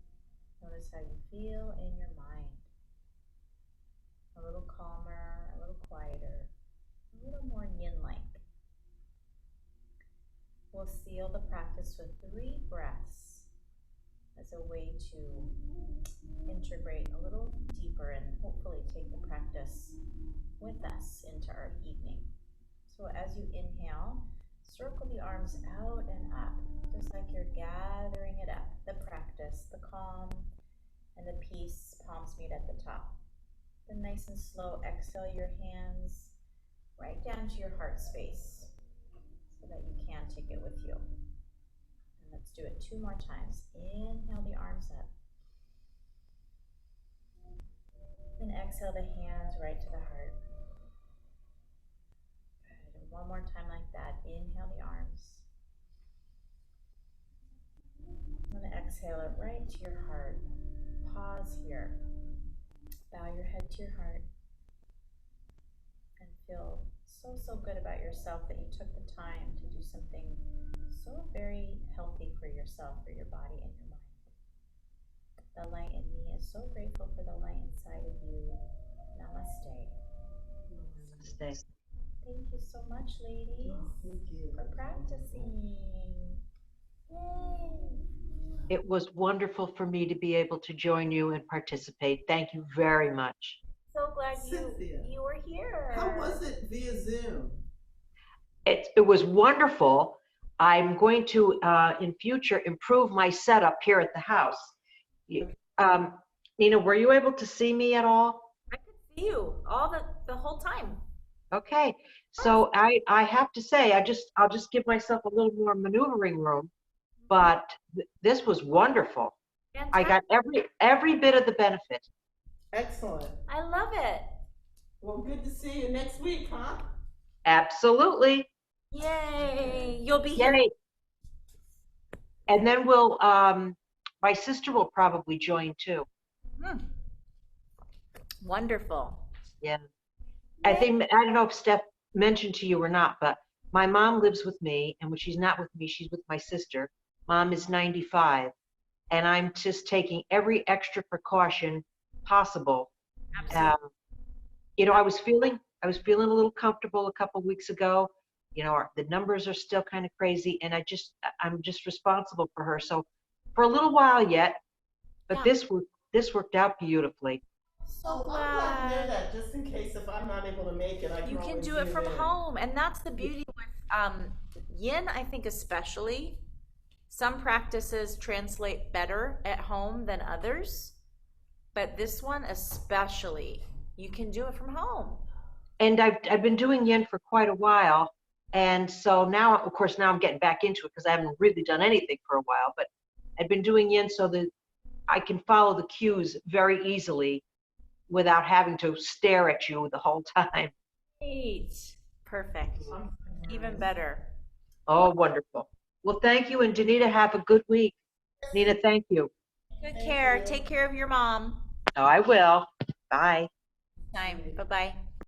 Notice how you feel in your mind. A little calmer, a little quieter, a little more yin-like. We'll seal the practice with 3 breaths as a way to integrate a little deeper and hopefully take the practice with us into our evening. So as you inhale, circle the arms out and up, just like you're gathering it up, the practice, the calm and the peace, palms meet at the top. Then nice and slow, exhale your hands right down to your heart space so that you can take it with you. it 2 more times. Inhale the arms up. And exhale the hands right to the heart. Good. And one more time like that. Inhale the arms. And exhale it right to your heart. Pause here. Bow your head to your heart. And feel so good about yourself that you took the time to do something so very healthy for yourself, for your body and your mind. The light in me is so grateful for the light inside of you. Namaste. Namaste. Thank you so much, ladies, for practicing. Yay! It was wonderful for me to be able to join you and participate. Thank you very much. So glad Cynthia, you were here. how was it via Zoom? It was wonderful. I'm going to, in future, improve my setup here at the house. Nina, were you able to see me at all? I could see you all the whole time. Okay, so I have to say, I'll just give myself a little more maneuvering room, but this was wonderful. I got every bit of the benefit. Excellent. I love it. Well, good to see you next week, huh? Absolutely. Yay! You'll be here. Yay. And then we'll, my sister will probably join too. Wonderful. Yeah. I don't know if Steph mentioned to you or not, but my mom lives with me, and when she's not with me, she's with my sister. Mom is 95, and I'm just taking every extra precaution possible. Absolutely. You know, I was feeling a little comfortable a couple weeks ago. You know, the numbers are still kind of crazy, and I'm just responsible for her. So for a little while yet, but Yeah. this worked out beautifully. So I'm glad to know glad. that, just in case if I'm not able to make it, I can You can always do it Zoom from in. home, and that's the beauty with yin. I think especially some practices translate better at home than others, but this one especially, you can do it from home. And I've been doing yin for quite a while, and so now, of course, now I'm getting back into it because I haven't really done anything for a while. But I've been doing yin so that I can follow the cues very easily without having to stare at you the whole time. Great. Perfect. Even better. Oh, wonderful. Well, thank you, and Danita, have a good week. Nina, thank you. Good Thank care. you. Take care of your mom. Oh, I will. Bye. Time. Bye bye.